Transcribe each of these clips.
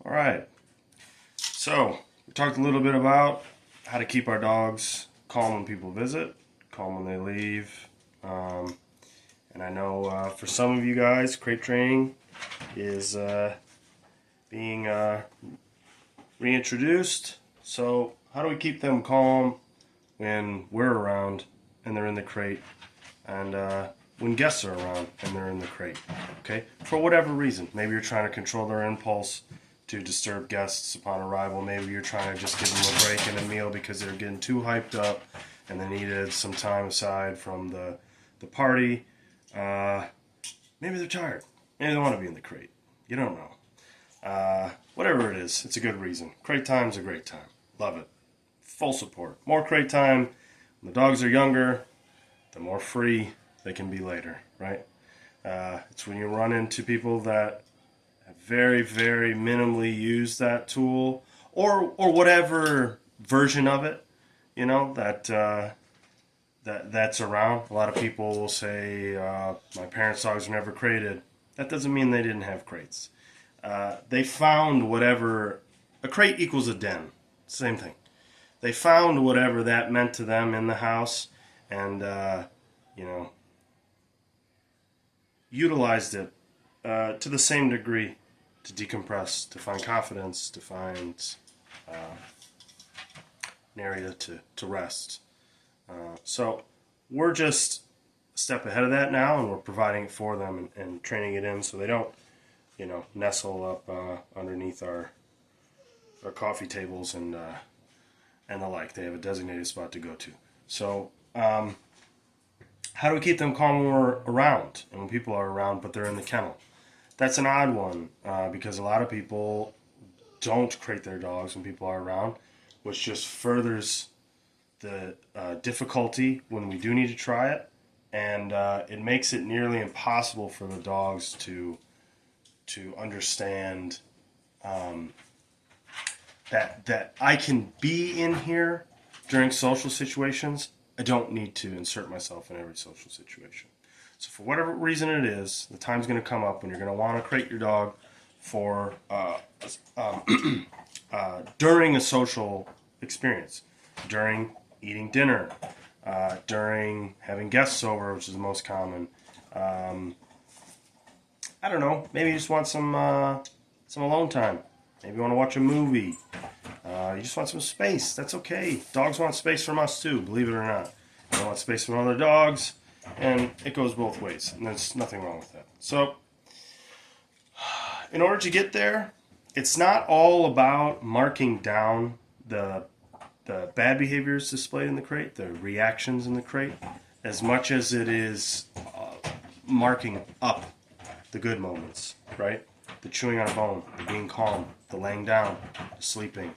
All right. So, we talked a little bit about how to keep our dogs calm when people visit, calm when they leave. Um, and I know for some of you guys, crate training is being reintroduced. So, how do we keep them calm when we're around and they're in the crate, and when guests are around and they're in the crate? Okay, for whatever reason, maybe you're trying to control their impulse to disturb guests upon arrival. Maybe you're trying to just give them a break and a meal because they're getting too hyped up and they needed some time aside from the party. Maybe they're tired. Maybe they want to be in the crate. You don't know. Whatever it is, it's a good reason. Crate time's a great time. Love it. Full support. More crate time. When the dogs are younger, the more free they can be later, right? It's when you run into people that have very, very minimally used that tool, or whatever version of it, that's around. A lot of people will say, my parents' dogs were never crated. That doesn't mean they didn't have crates. They found whatever, a crate equals a den. Same thing. They found whatever that meant to them in the house, and utilized it to the same degree to decompress, to find confidence, to find an area to rest. So we're just a step ahead of that now, and we're providing it for them and training it in so they don't, nestle up underneath our coffee tables and the like. They have a designated spot to go to. So how do we keep them calm when we're around and when people are around but they're in the kennel? That's an odd one because a lot of people don't crate their dogs when people are around, which just furthers the difficulty when we do need to try it, and it makes it nearly impossible for the dogs to understand that I can be in here during social situations. I don't need to insert myself in every social situation. So for whatever reason it is, the time's going to come up when you're going to want to crate your dog for during a social experience, during eating dinner, during having guests over, which is the most common. I don't know. Maybe you just want some alone time. Maybe you want to watch a movie. You just want some space. That's okay. Dogs want space from us too, believe it or not. They want space from other dogs, and it goes both ways, and there's nothing wrong with that. So, in order to get there, it's not all about marking down the bad behaviors displayed in the crate, the reactions in the crate, as much as it is marking up the good moments, right? The chewing on a bone, the being calm, the laying down, the sleeping,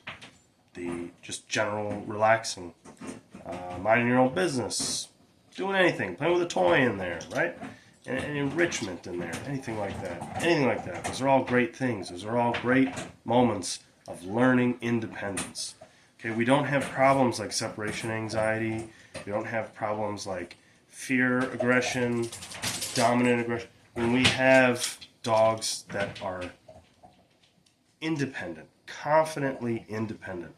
the just general relaxing, minding your own business, doing anything, playing with a toy in there, right? And enrichment in there, anything like that. Those are all great things. Those are all great moments of learning independence. Okay, we don't have problems like separation anxiety. We don't have problems like fear, aggression, dominant aggression. When we have dogs that are independent, confidently independent,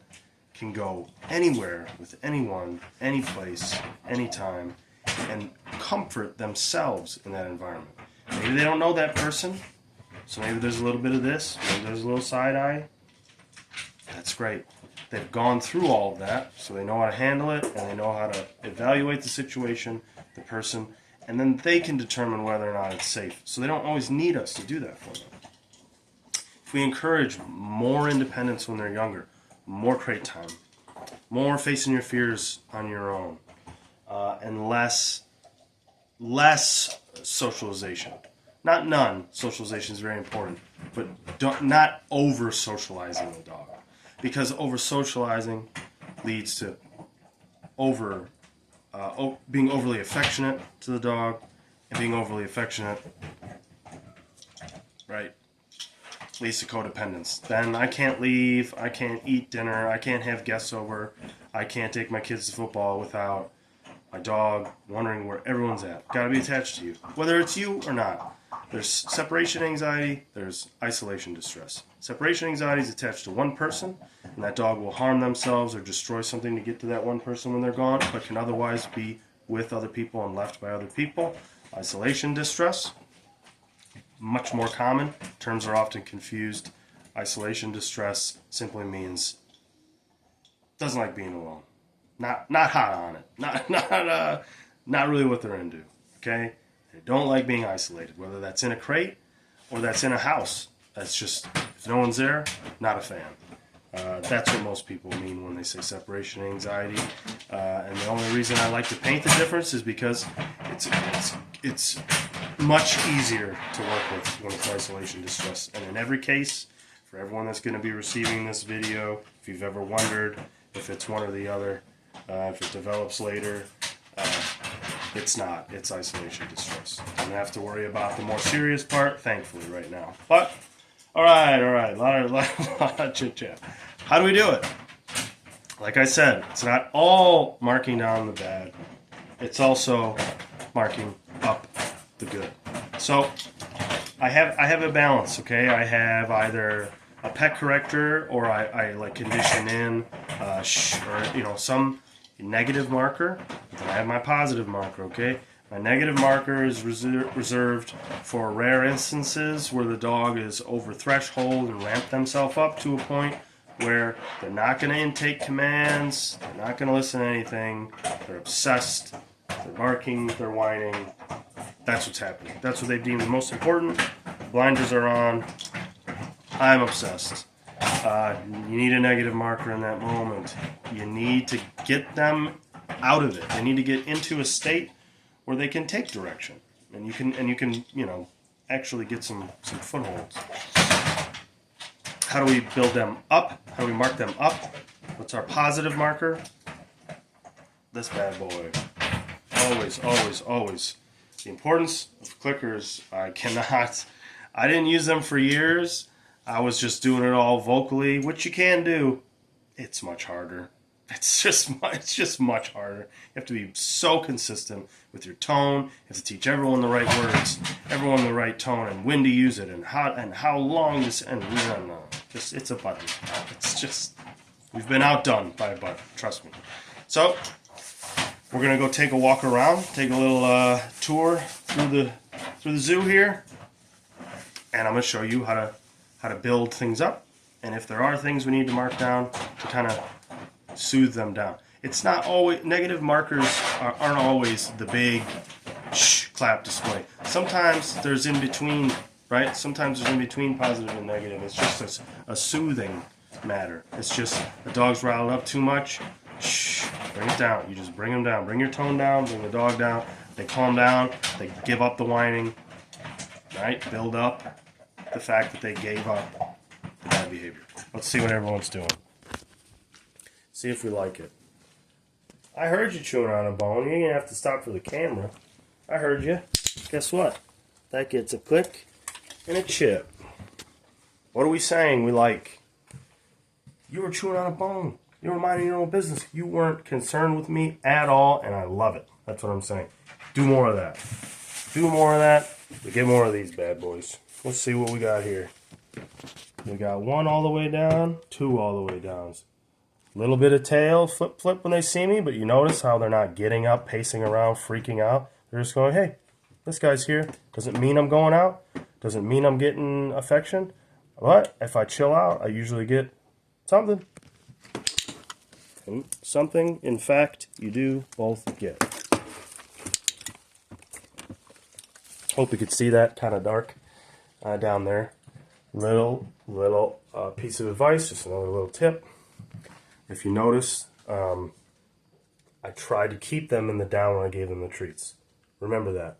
can go anywhere with anyone, any place, anytime, and comfort themselves in that environment. Maybe they don't know that person, so maybe there's a little bit of this, maybe there's a little side eye. That's great. They've gone through all of that, so they know how to handle it, and they know how to evaluate the situation, the person, and then they can determine whether or not it's safe. So they don't always need us to do that for them. If we encourage more independence when they're younger, more crate time, more facing your fears on your own, and less socialization. Not none. Socialization is very important, but not over socializing the dog, because over socializing leads to being overly affectionate to the dog, and being overly affectionate, right, leads to codependence. Then I can't leave, I can't eat dinner, I can't have guests over, I can't take my kids to football without my dog wondering where everyone's at. Got to be attached to you, whether it's you or not. There's separation anxiety, there's isolation distress. Separation anxiety is attached to one person, and that dog will harm themselves or destroy something to get to that one person when they're gone, but can otherwise be with other people and left by other people. Isolation distress, much more common. Terms are often confused. Isolation distress simply means doesn't like being alone. Not hot on it. Not really what they're into. Okay? They don't like being isolated, whether that's in a crate or that's in a house. That's just, if no one's there, not a fan. That's what most people mean when they say separation anxiety. And the only reason I like to paint the difference is because it's much easier to work with when it's isolation distress. And in every case, for everyone that's going to be receiving this video, if you've ever wondered if it's one or the other, if it develops later, it's not. It's isolation distress. Don't have to worry about the more serious part, thankfully, right now. But, all right. A lot of chit-chat. How do we do it? Like I said, it's not all marking down the bad. It's also marking up the good. So, I have a balance, okay? I have either a pet corrector or I like condition in some negative marker. Then I have my positive marker, okay? My negative marker is reserved for rare instances where the dog is over threshold and ramped themselves up to a point where they're not going to intake commands, they're not going to listen to anything, they're obsessed, they're barking, they're whining. That's what's happening. That's what they deem the most important. Blinders are on. I'm obsessed. You need a negative marker in that moment. You need to get them out of it. They need to get into a state where they can take direction, and you can actually get some footholds. How do we build them up? How do we mark them up? What's our positive marker? This bad boy. Always. The importance of clickers. I didn't use them for years. I was just doing it all vocally, which you can do. It's much harder. It's just much harder. You have to be so consistent with your tone. You have to teach everyone the right words, everyone the right tone, and when to use it, and how long this. And no. It's a button. It's just, we've been outdone by a button. Trust me. So we're gonna go take a walk around, take a little tour through the zoo here, and I'm gonna show you how to build things up, and if there are things we need to mark down to kind of soothe them down. It's not always, negative markers aren't always the big clap display. Sometimes there's in between, right? Sometimes there's in between positive and negative. It's just a soothing matter. It's just the dog's riled up too much. Bring it down. You just bring them down. Bring your tone down. Bring the dog down. They calm down. They give up the whining. Right? Build up the fact that they gave up the bad behavior. Let's see what everyone's doing. See if we like it. I heard you chewing on a bone. You didn't have to stop for the camera. I heard you. Guess what? That gets a click and a chip. What are we saying we like? You were chewing on a bone. You were minding your own business. You weren't concerned with me at all, and I love it. That's what I'm saying. Do more of that. Do more of that. We get more of these bad boys. Let's see what we got here. We got one all the way down, two all the way down. Little bit of tail, flip when they see me, but you notice how they're not getting up, pacing around, freaking out. They're just going, hey, this guy's here. Doesn't mean I'm going out. Doesn't mean I'm getting affection. But if I chill out, I usually get something. And something, in fact, you do both get. Hope you could see that, kind of dark down there. Little piece of advice, just another little tip. If you notice, I tried to keep them in the down when I gave them the treats. Remember that.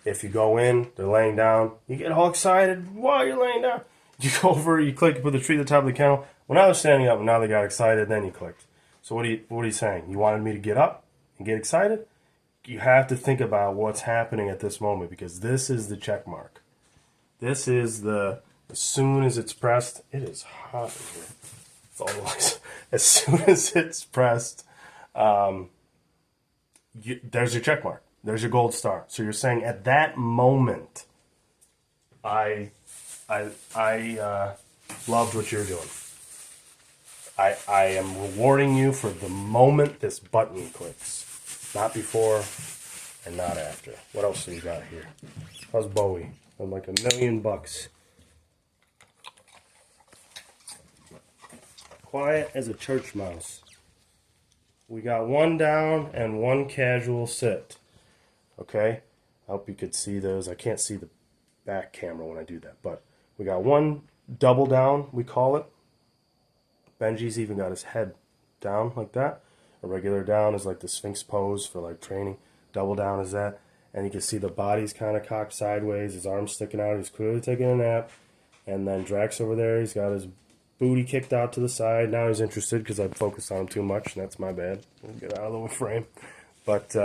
If you go in, they're laying down, you get all excited while you're laying down. You go over, you click, you put the treat at the top of the kennel. When I was standing up, and now they got excited, then you clicked. So what are you saying? You wanted me to get up and get excited? You have to think about what's happening at this moment, because this is the check mark. This is as soon as it's pressed, it is hot in here. It's always, as soon as it's pressed, there's your check mark. There's your gold star. So you're saying at that moment, I loved what you're doing. I am rewarding you for the moment this button clicks, not before and not after. What else do we got here? How's Bowie? I'm like $1,000,000. Quiet as a church mouse. We got one down and one casual sit. Okay? I hope you could see those. I can't see the back camera when I do that, but we got one double down, we call it. Benji's even got his head down like that. A regular down is like the Sphinx pose for like training. Double down is that. And you can see the body's kind of cocked sideways, his arms sticking out. He's clearly taking a nap. And then Drax over there, he's got his booty kicked out to the side. Now he's interested because I focused on him too much, and that's my bad. I'll get out of the frame. But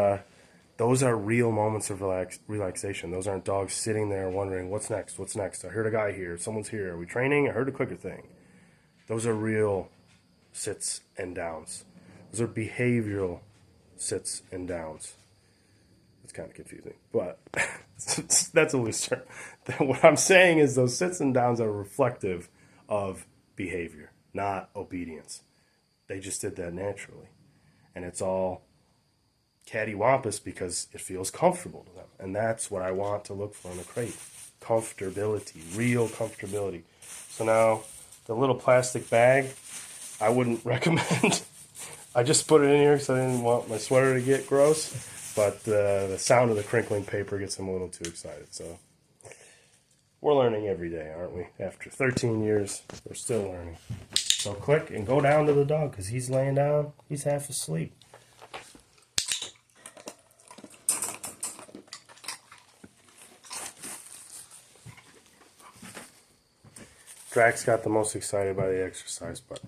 those are real moments of relaxation. Those aren't dogs sitting there wondering, what's next? What's next? I heard a guy here. Someone's here. Are we training? I heard a clicker thing. Those are real sits and downs. Those are behavioral sits and downs. It's kind of confusing, but that's a loose term. What I'm saying is those sits and downs are reflective of behavior, not obedience. They just did that naturally. And it's all cattywampus because it feels comfortable to them. And that's what I want to look for in a crate. Comfortability, real comfortability. So now, the little plastic bag, I wouldn't recommend. I just put it in here because I didn't want my sweater to get gross. But the sound of the crinkling paper gets them a little too excited. So we're learning every day, aren't we? After 13 years, we're still learning. So click and go down to the dog because he's laying down. He's half asleep. Drax got the most excited by the exercise, but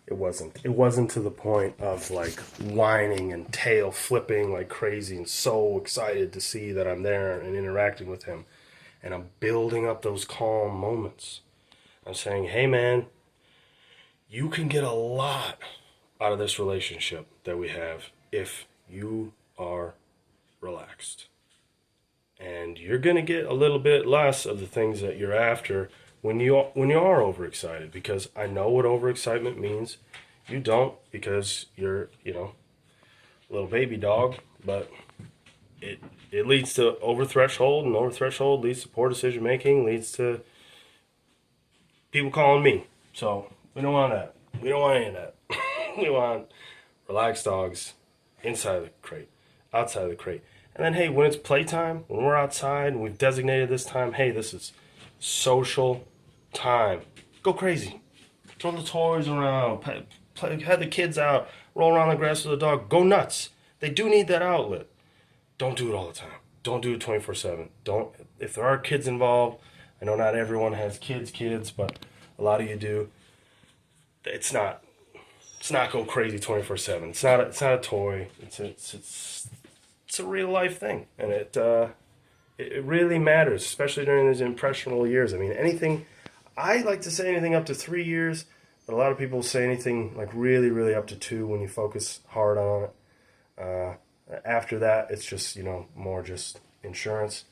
it wasn't. It wasn't to the point of like whining and tail flipping like crazy and so excited to see that I'm there and interacting with him. And I'm building up those calm moments. I'm saying, hey man, you can get a lot out of this relationship that we have if you are relaxed. And you're going to get a little bit less of the things that you're after when you are overexcited, because I know what overexcitement means. You don't, because you're, a little baby dog, but it leads to over threshold, and over threshold leads to poor decision making, leads to people calling me. So we don't want that. We don't want any of that. We want relaxed dogs inside of the crate, outside of the crate. And then, hey, when it's playtime, when we're outside and we've designated this time, hey, this is social time. Go crazy. Throw the toys around. Have the kids out. Roll around the grass with the dog. Go nuts. They do need that outlet. Don't do it all the time. Don't do it 24/7. Don't. If there are kids involved, I know not everyone has kids, but a lot of you do. It's not go crazy 24/7. It's not a toy. It's a real life thing, and it really matters, especially during those impressionable years. I mean, I like to say anything up to 3 years, but a lot of people say anything like really, really up to 2 when you focus hard on it. After that, it's just, more just insurance.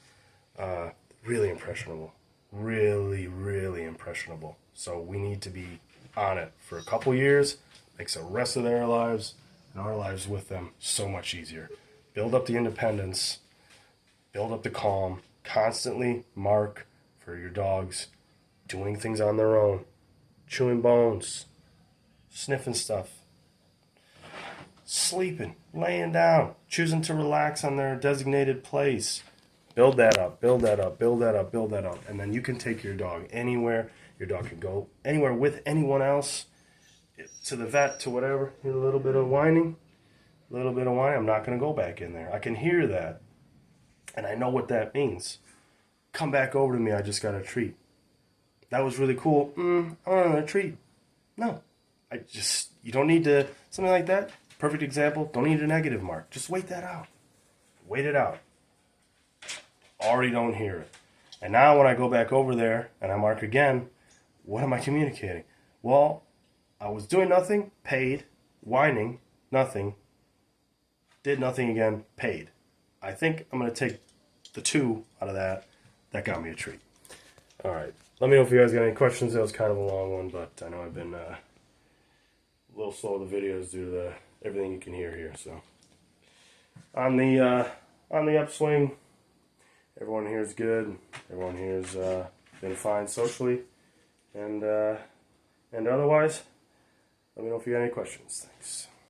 Really impressionable. Really, really impressionable. So we need to be on it for a couple years. Makes the rest of their lives and our lives with them so much easier. Build up the independence. Build up the calm. Constantly mark for your dogs doing things on their own. Chewing bones. Sniffing stuff. Sleeping. Laying down. Choosing to relax on their designated place. Build that up. Build that up. Build that up. Build that up. And then you can take your dog anywhere. Your dog can go anywhere with anyone else. To the vet, to whatever. A little bit of whining. I'm not going to go back in there. I can hear that. And I know what that means. Come back over to me. I just got a treat. That was really cool. I want a treat. No. You don't need to, something like that. Perfect example. Don't need a negative mark. Just wait that out. Wait it out. Already don't hear it. And now when I go back over there and I mark again, what am I communicating? Well, I was doing nothing, paid, whining, nothing. did nothing again, paid. I think I'm going to take the 2 out of that. That got me a treat. All right. Let me know if you guys got any questions. That was kind of a long one, but I know I've been a little slow with the videos due to everything you can hear here. So on the upswing, everyone here is good. Everyone here has been fine socially, and otherwise, let me know if you got any questions. Thanks.